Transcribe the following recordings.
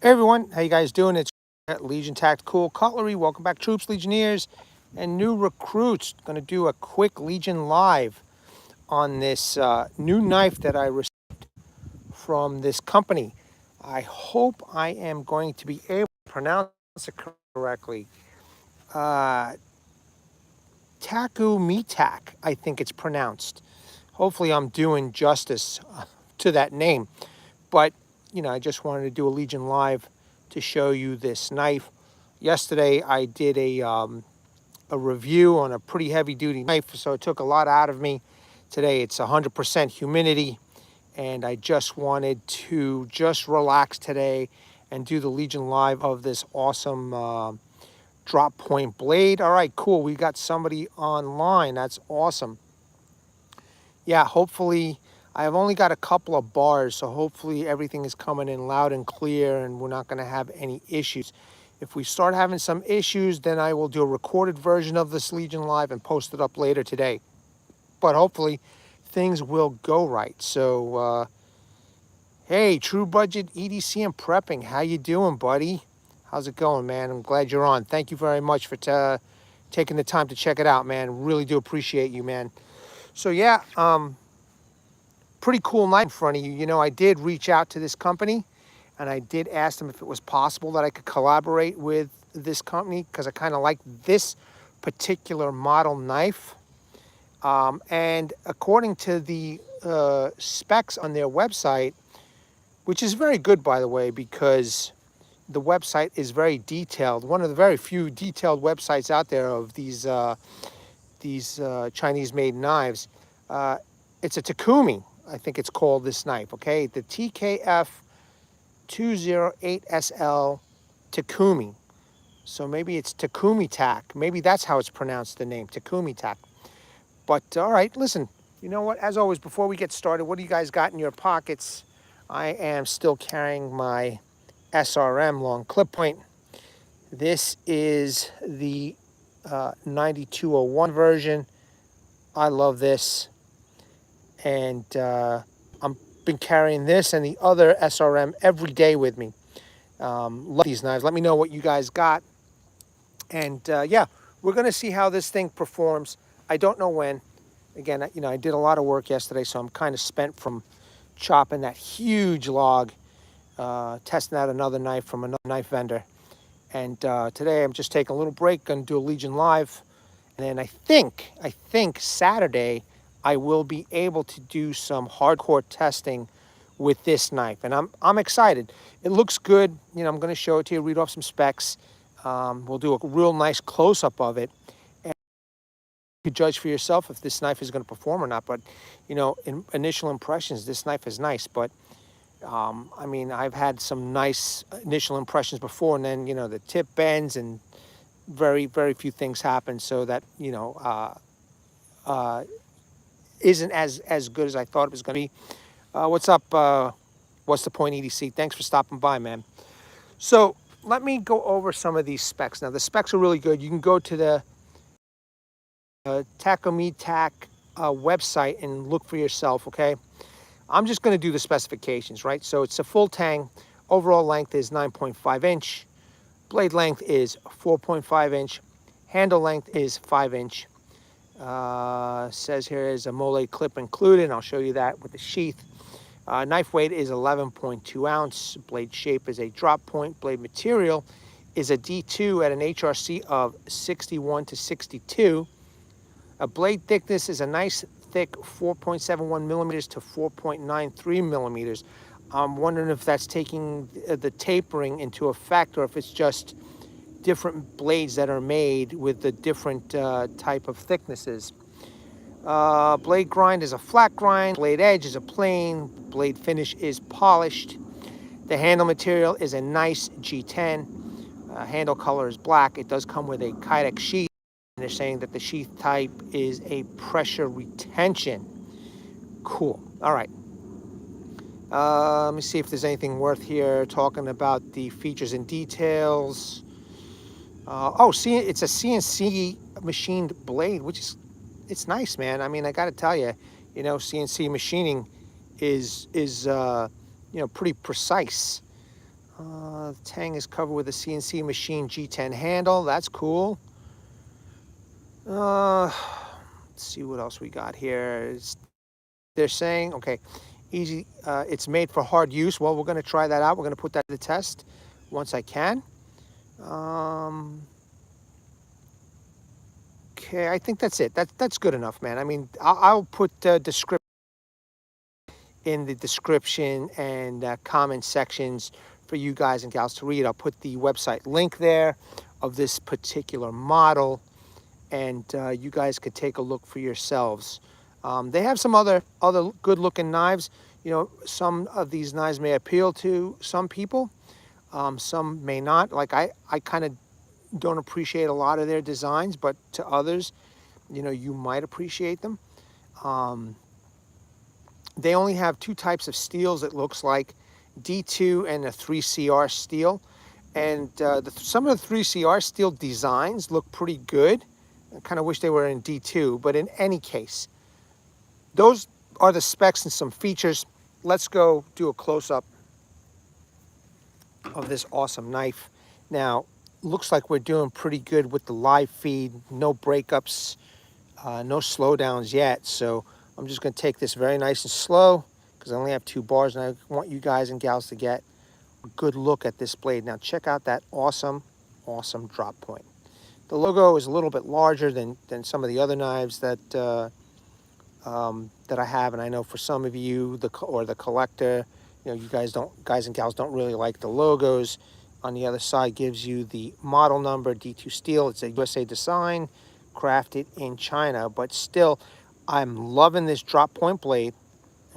Hey everyone, how you guys doing? It's Legion Tactical Cutlery. Welcome back, troops, legionnaires, and new recruits. Going to do a quick Legion live on this new knife that I received from this company. I hope I am going to be able to pronounce it correctly. Uh, Takumitak, I think it's pronounced. Hopefully, I'm doing justice to that name. But, I just wanted to do a Legion Live to show you this knife. Yesterday, I did a review on a pretty heavy-duty knife, so it took a lot out of me. Today, it's 100% humidity, and I just wanted to just relax today and do the Legion Live of this awesome drop point blade. All right, cool. We got somebody online. That's awesome. Yeah, hopefully, I've only got a couple of bars, so hopefully everything is coming in loud and clear and we're not going to have any issues. If we start having some issues, then I will do a recorded version of this Legion Live and post it up later today. But hopefully things will go right. So, hey, True Budget EDC and Prepping, how you doing, buddy? How's it going, man? I'm glad you're on. Thank you very much for taking the time to check it out, man. Really do appreciate you, man. So yeah, pretty cool night in front of you. I did reach out to this company and I did ask them if it was possible that I could collaborate with this company because I kind of like this particular model knife. And according to the specs on their website, which is very good, by the way, because the website is very detailed. One of the very few detailed websites out there of these Chinese-made knives. It's a Takumi, I think it's called, this knife, okay? The TKF208SL Takumi. So maybe it's Takumitak. Maybe that's how it's pronounced, the name, Takumitak. But all right, listen, you know what? As always, before we get started, what do you guys got in your pockets? I am still carrying my SRM long clip point. This is the 9201 version. I love this. And I've been carrying this and the other SRM every day with me. Love these knives. Let me know what you guys got. And yeah, we're going to see how this thing performs. I don't know when. Again, I did a lot of work yesterday, so I'm kind of spent from chopping that huge log, testing out another knife from another knife vendor. And today I'm just taking a little break, going to do a Legion Live. And then I think Saturday, I will be able to do some hardcore testing with this knife. And I'm excited. It looks good. I'm going to show it to you, read off some specs. We'll do a real nice close-up of it. And you can judge for yourself if this knife is going to perform or not. But, in initial impressions, this knife is nice. But, I mean, I've had some nice initial impressions before, and then, the tip bends and very, very few things happen, so that, isn't as good as I thought it was going to be. What's up? What's the point, EDC? Thanks for stopping by, man. So let me go over some of these specs. Now, the specs are really good. You can go to the Takumitak website and look for yourself, okay? I'm just going to do the specifications, right? So it's a full Tang. Overall length is 9.5 inch. Blade length is 4.5 inch. Handle length is 5 inch. Says here is a molle clip included. I'll show you that with the sheath. Knife weight is 11.2 ounce. Blade shape is a drop point. Blade material is a D2 at an HRC of 61 to 62. A blade thickness is a nice thick 4.71 millimeters to 4.93 millimeters. I'm wondering if that's taking the tapering into effect or if it's just different blades that are made with the different type of thicknesses. Blade grind is a flat grind. Blade edge is a plain. Blade finish is polished. The handle material is a nice G10. Handle color is black. It does come with a kydex sheath. And they're saying that the sheath type is a pressure retention. Cool. All right. Let me see if there's anything worth here talking about the features and details. See, it's a CNC machined blade, which is, it's nice, man. I mean, I got to tell you, CNC machining is pretty precise. The Tang is covered with a CNC machine G10 handle. That's cool. Let's see what else we got here. They're saying, okay, easy. It's made for hard use. Well, we're going to try that out. We're going to put that to the test once I can. Okay, I think that's it. That's good enough, man. I mean, I'll put description in the description and comment sections for you guys and gals to read. I'll put the website link there of this particular model, and you guys could take a look for yourselves. They have some other good-looking knives. You know, some of these knives may appeal to some people, some may not. Like I kind of don't appreciate a lot of their designs, but to others, you know, you might appreciate them. They only have two types of steels, it looks like, D2 and a 3CR steel. And some of the 3CR steel designs look pretty good. I kind of wish they were in D2, but in any case, those are the specs and some features. Let's go do a close-up of this awesome knife. Now, looks like we're doing pretty good with the live feed. No breakups, no slowdowns yet. So I'm just going to take this very nice and slow because I only have 2 bars, and I want you guys and gals to get a good look at this blade. Now, check out that awesome drop point. The logo is a little bit larger than some of the other knives that that I have, and I know for some of you, the collector, you know, you guys and gals don't really like the logos. On the other side gives you the model number, D2 steel. It's a USA design, crafted in China, but still, I'm loving this drop point blade.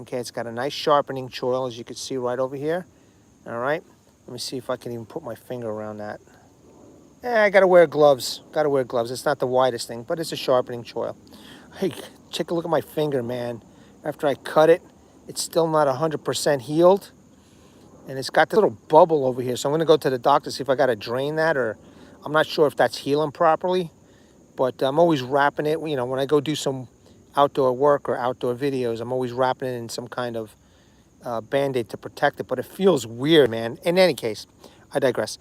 Okay, it's got a nice sharpening choil, as you can see right over here. All right, let me see if I can even put my finger around that. I gotta wear gloves. It's not the widest thing, but it's a sharpening choil. Hey, take a look at my finger, man. After I cut it, it's still not 100% healed. And it's got this little bubble over here. So I'm gonna go to the doctor, see if I gotta drain that, or I'm not sure if that's healing properly. But I'm always wrapping it, you know, when I go do some outdoor work or outdoor videos, I'm always wrapping it in some kind of Band-Aid to protect it. But it feels weird, man. In any case, I digress.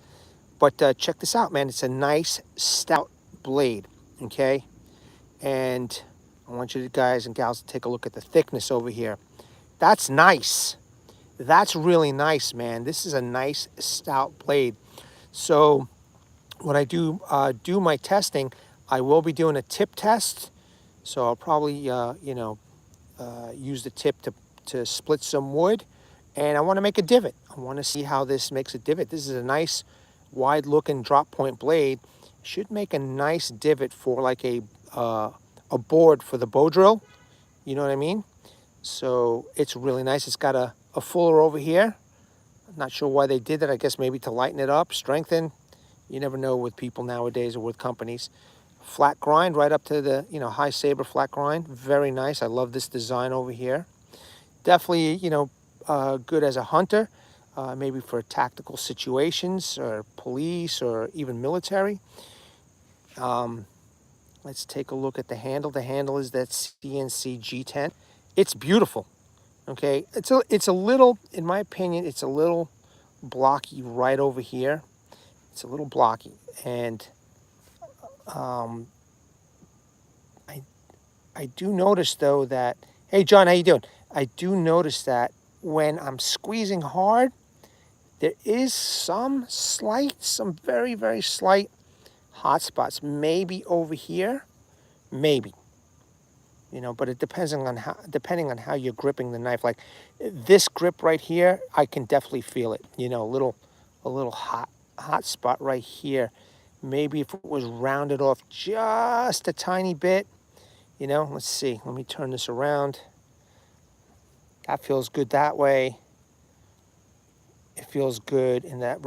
But check this out, man. It's a nice, stout blade, okay? And I want you guys and gals to take a look at the thickness over here. That's nice. That's really nice, man. This is a nice, stout blade. So when I do my testing, I will be doing a tip test. So I'll probably, you know, use the tip to split some wood. And I want to make a divot. I want to see how this makes a divot. This is a nice, wide-looking drop point blade. Should make a nice divot for like a board for the bow drill. You know what I mean? So it's really nice. It's got a fuller over here. I'm not sure why they did that. I guess maybe to lighten it up, strengthen. You never know with people nowadays or with companies. Flat grind right up to the, you know, high saber flat grind. Very nice. I love this design over here. Definitely, you know, good as a hunter, maybe for tactical situations or police or even military. Let's take a look at the handle. The handle is that CNC G10. It's beautiful. Okay, it's a little, in my opinion, it's a little blocky right over here. It's a little blocky, and I do notice though that, hey John, how you doing? I do notice that when I'm squeezing hard, there is some very, very slight hot spots. Maybe over here, maybe. You know, but it depends on depending on how you're gripping the knife. Like this grip right here, I can definitely feel it. You know, a little hot spot right here. Maybe if it was rounded off just a tiny bit, you know, let's see. Let me turn this around. That feels good that way. It feels good in that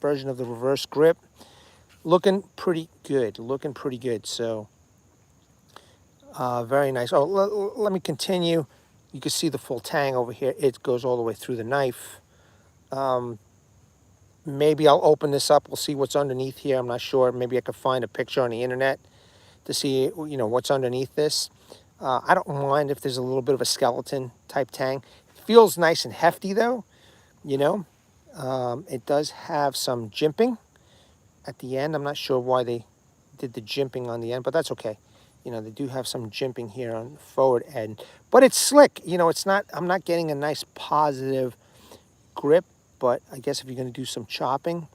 version of the reverse grip. Looking pretty good. So very nice. Oh, let me continue. You can see the full tang over here. It goes all the way through the knife. Maybe I'll open this up. We'll see what's underneath here. I'm not sure. Maybe I could find a picture on the internet to see, you know, what's underneath this. I don't mind if there's a little bit of a skeleton type tang. It feels nice and hefty though, you know. It does have some jimping at the end. I'm not sure why they did the jimping on the end, but that's okay. You know, they do have some jimping here on the forward end, but it's slick. You know, it's not, I'm not getting a nice positive grip, but I guess if you're going to do some chopping,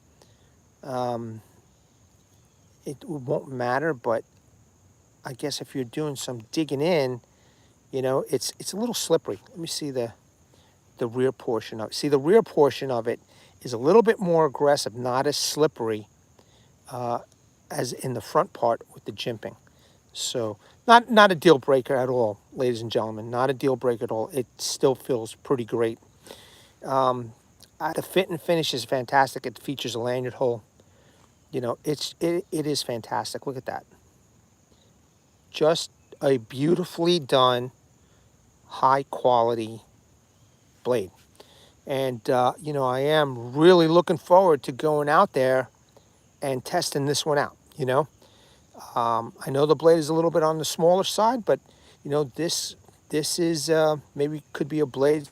it won't matter. But I guess if you're doing some digging in, you know, it's a little slippery. Let me see the rear portion of it. See, the rear portion of it is a little bit more aggressive, not as slippery as in the front part with the jimping. So not a deal breaker at all, ladies and gentlemen. Not a deal breaker at all. It still feels pretty great. The fit and finish is fantastic. It features a lanyard hole. You know, it is fantastic. Look at that. Just a beautifully done, high quality blade. And you know, I am really looking forward to going out there and testing this one out. You know, I know the blade is a little bit on the smaller side, but you know, this is maybe could be a blade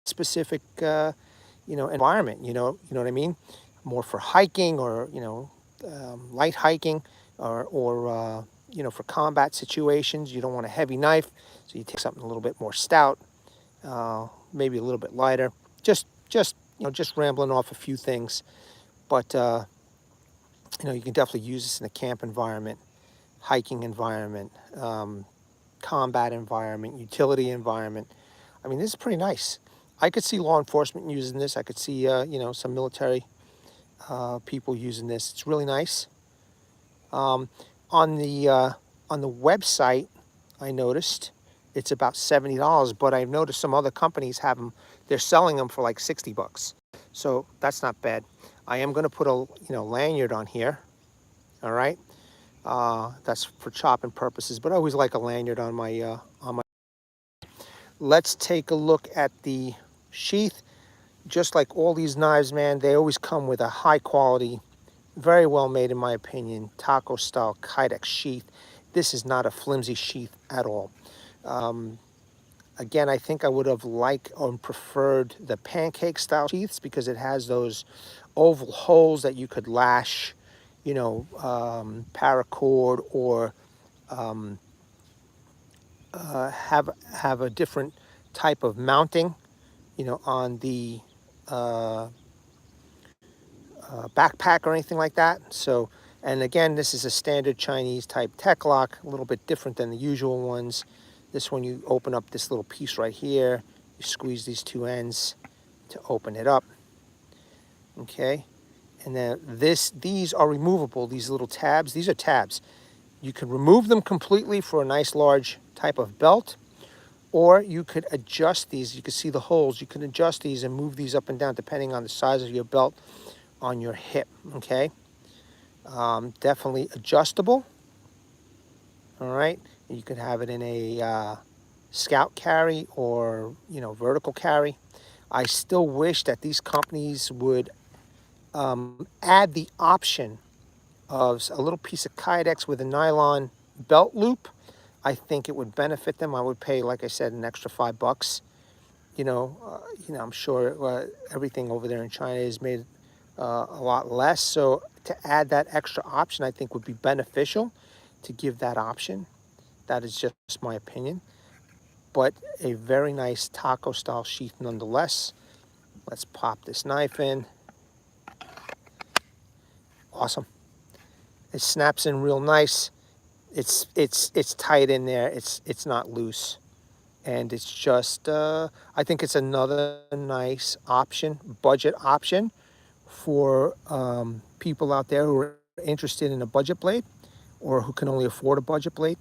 specific you know, environment. You know what I mean? More for hiking, or you know, light hiking, or you know, for combat situations. You don't want a heavy knife, so you take something a little bit more stout, maybe a little bit lighter. Just you know, just rambling off a few things, but you know, you can definitely use this in a camp environment, hiking environment, combat environment, utility environment. I mean, this is pretty nice. I could see law enforcement using this. I could see you know, some military people using this. It's really nice. On the website, I noticed it's about $70, but I've noticed some other companies have them. They're selling them for like $60, so that's not bad. I am going to put a, you know, lanyard on here. All right, that's for chopping purposes, but I always like a lanyard on my Let's take a look at the sheath. Just like all these knives, man, they always come with a high quality, very well made, in my opinion, taco style kydex sheath. This is not a flimsy sheath at all. Again, I think I would have liked or preferred the pancake style sheaths, because it has those oval holes that you could lash, you know, paracord, or have a different type of mounting, you know, on the backpack or anything like that. So, and again, this is a standard Chinese type tech lock, a little bit different than the usual ones. This one, you open up this little piece right here, you squeeze these two ends to open it up. Okay, and then these are removable. These little tabs, these are tabs. You can remove them completely for a nice large type of belt, or you could adjust these. You can see the holes. You can adjust these and move these up and down depending on the size of your belt on your hip. Okay, definitely adjustable. All right, you could have it in a scout carry, or you know, vertical carry. I still wish that these companies would add the option of a little piece of kydex with a nylon belt loop. I think it would benefit them. I would pay, like I said, an extra $5. You know, I'm sure everything over there in China is made a lot less. So to add that extra option, I think would be beneficial to give that option. That is just my opinion. But a very nice taco style sheath nonetheless. Let's pop this knife in. Awesome. It snaps in real nice. It's tight in there. It's not loose, and it's just I think it's another nice option, budget option for people out there who are interested in a budget blade, or who can only afford a budget blade.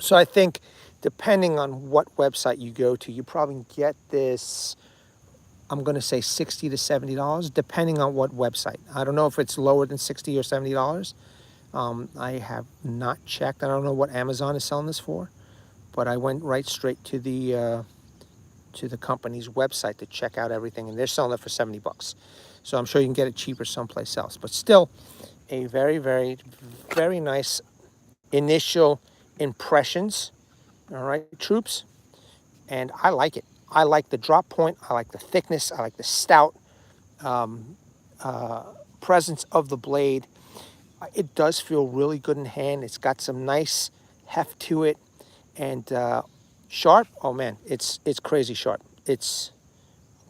So I think, depending on what website you go to, you probably get this, I'm going to say $60 to $70, depending on what website. I don't know if it's lower than $60 or $70. I have not checked. I don't know what Amazon is selling this for, but I went right straight to the company's website to check out everything, and they're selling it for $70. So I'm sure you can get it cheaper someplace else. But still, a very, very, very nice initial impressions. All right, troops, and I like it. I like the drop point. I like the thickness. I like the stout. presence of the blade. It does feel really good in hand. It's got some nice heft to it, and sharp. Oh man, it's crazy sharp. It's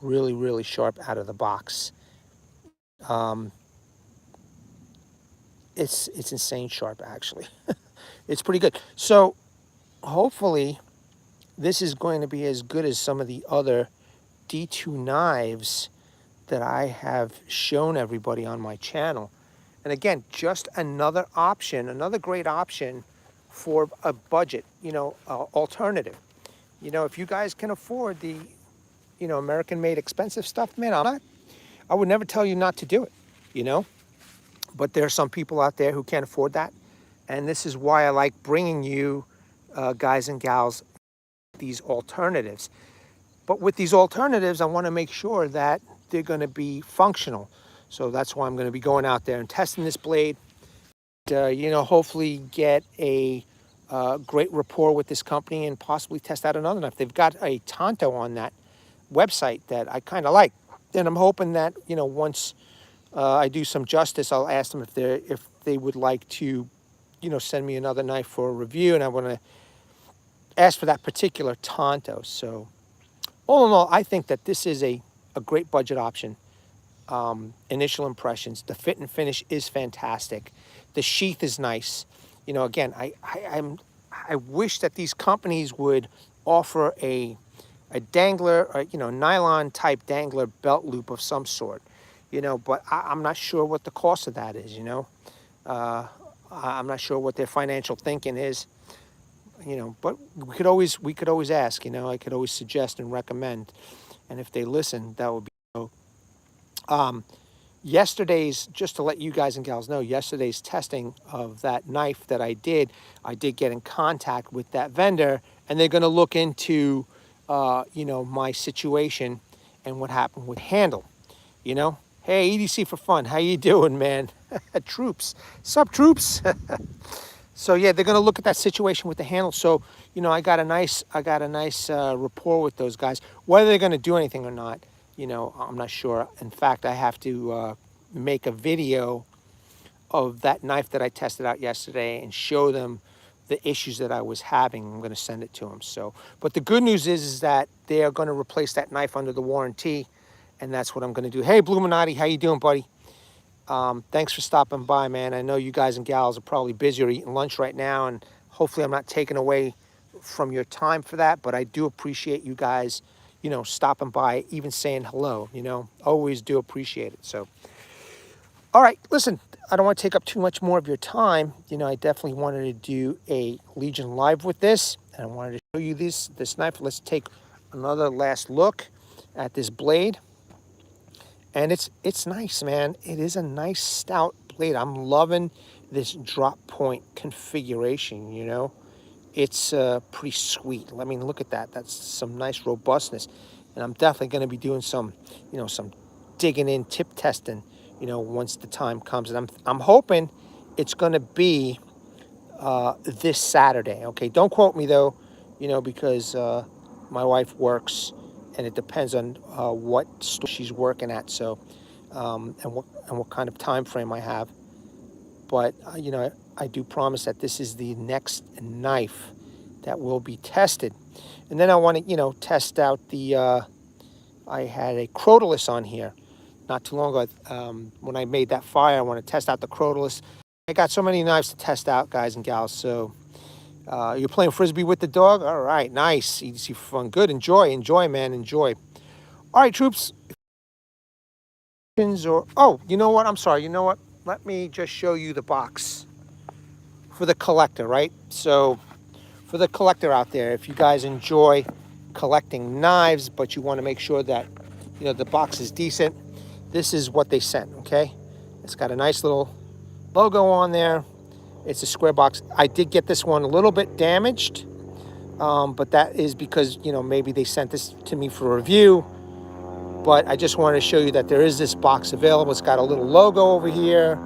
really, really sharp out of the box. It's insane sharp, actually. It's pretty good. So hopefully this is going to be as good as some of the other D2 knives that I have shown everybody on my channel. And again, just another option, another great option for a budget, alternative. If you guys can afford the, American-made expensive stuff, man, I would never tell you not to do it, But there are some people out there who can't afford that. And this is why I like bringing you, guys and gals, these alternatives. But with these alternatives, I want to make sure that they're going to be functional. So that's why I'm going to be going out there and testing this blade. Hopefully get a great rapport with this company and possibly test out another knife. They've got a Tonto on that website that I kind of like. And I'm hoping that, once I do some justice, I'll ask them if they would like to, send me another knife for a review. And I want to ask for that particular Tonto. So all in all, I think that this is a great budget option. Initial impressions, the fit and finish is fantastic. The sheath is nice. Again, I wish that these companies would offer a dangler, nylon type dangler belt loop of some sort, but I'm not sure what the cost of that is, I'm not sure what their financial thinking is, but we could always ask, I could always suggest and recommend, and if they listen, that would be. Yesterday's, just to let you guys and gals know, yesterday's testing of that knife that I did get in contact with that vendor, and they're going to look into, my situation and what happened with handle, Hey, EDC for fun. How you doing, man? Troops. Sup, troops? So yeah, they're going to look at that situation with the handle. So, I got a nice rapport with those guys. Whether they're going to do anything or not, I'm not sure. In fact, I have to make a video of that knife that I tested out yesterday and show them the issues that I was having. I'm going to send it to them. So, but the good news is that they are going to replace that knife under the warranty, and that's what I'm going to do. Hey, Bluminati, how you doing, buddy? Thanks for stopping by, man. I know you guys and gals are probably busy or eating lunch right now, and hopefully I'm not taking away from your time for that, but I do appreciate you guys, stopping by, even saying hello, always do appreciate it. So, all right, listen, I don't want to take up too much more of your time. I definitely wanted to do a Legion Live with this, and I wanted to show you this knife. Let's take another last look at this blade. And it's nice, man. It is a nice stout blade. I'm loving this drop point configuration, It's pretty sweet. I mean, look at that. That's some nice robustness. And I'm definitely going to be doing some, some digging in, tip testing, once the time comes. And I'm hoping it's going to be this Saturday. Okay, don't quote me though, because my wife works, and it depends on what store she's working at. So, and what kind of time frame I have. But I do promise that this is the next knife that will be tested. And then I want to, test out the, I had a Crotalus on here not too long ago. When I made that fire, I want to test out the Crotalus. I got so many knives to test out, guys and gals. So you're playing Frisbee with the dog? All right, nice. EDC for fun. Good, enjoy, man, enjoy. All right, troops. Oh, you know what? I'm sorry. You know what? Let me just show you the box for the collector, right? So for the collector out there, if you guys enjoy collecting knives, but you want to make sure that, the box is decent, this is what they sent, okay? It's got a nice little logo on there. It's a square box. I did get this one a little bit damaged, but that is because, maybe they sent this to me for review. But I just wanted to show you that there is this box available. It's got a little logo over here.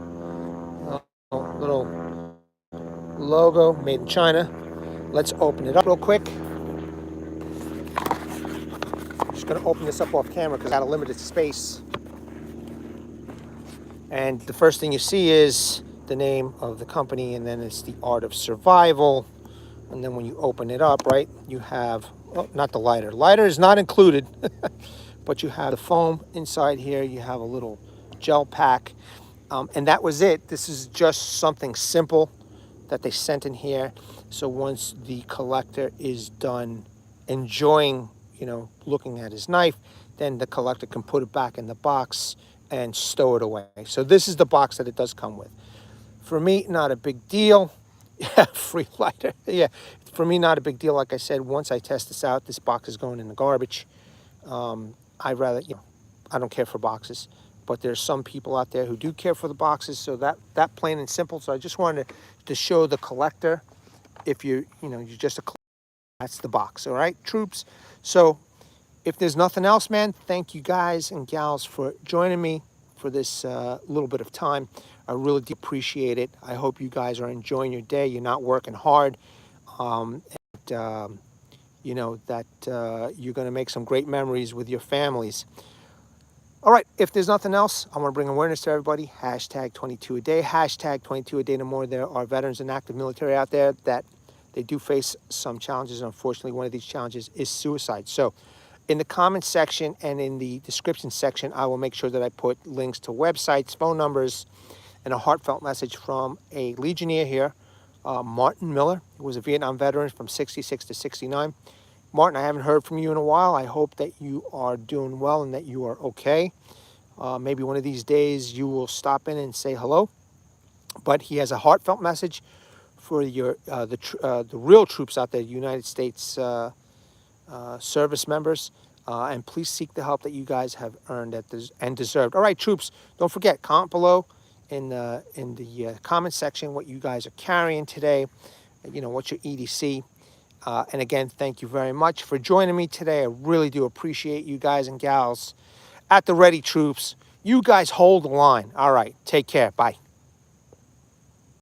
Little logo, made in China. Let's open it up real quick. Just going to open this up off camera because I had a limited space. And the first thing you see is the name of the company, and then it's the Art of Survival. And then when you open it up, right, you have, oh, not the lighter. Lighter is not included, but you have the foam inside here. You have a little gel pack. And that was it. This is just something simple that they sent in here. So once the collector is done enjoying, looking at his knife, then the collector can put it back in the box and stow it away. So this is the box that it does come with. For me, not a big deal. Yeah, free lighter. Yeah, for me, not a big deal. Like I said, once I test this out, this box is going in the garbage. I'd rather, I don't care for boxes, but there's some people out there who do care for the boxes. So that plain and simple. So I just wanted to show the collector. If you're just a collector, that's the box. All right, troops. So if there's nothing else, man, thank you guys and gals for joining me for this little bit of time. I really do appreciate it. I hope you guys are enjoying your day. You're not working hard. That you're going to make some great memories with your families. All right, if there's nothing else, I want to bring awareness to everybody. Hashtag 22 a day. Hashtag 22 a day no more. There are veterans and active military out there that they do face some challenges. And unfortunately, one of these challenges is suicide. So in the comments section and in the description section, I will make sure that I put links to websites, phone numbers, and a heartfelt message from a Legionnaire here, Martin Miller, who was a Vietnam veteran from 66 to 69. Martin, I haven't heard from you in a while. I hope that you are doing well and that you are okay. Maybe one of these days you will stop in and say hello. But he has a heartfelt message for the real troops out there, United States service members. And please seek the help that you guys have earned and deserved. All right, troops, don't forget, comment below in the comment section what you guys are carrying today. What's your EDC. And again, thank you very much for joining me today. I really do appreciate you guys and gals at the ready, troops. You guys hold the line. All right, take care. Bye.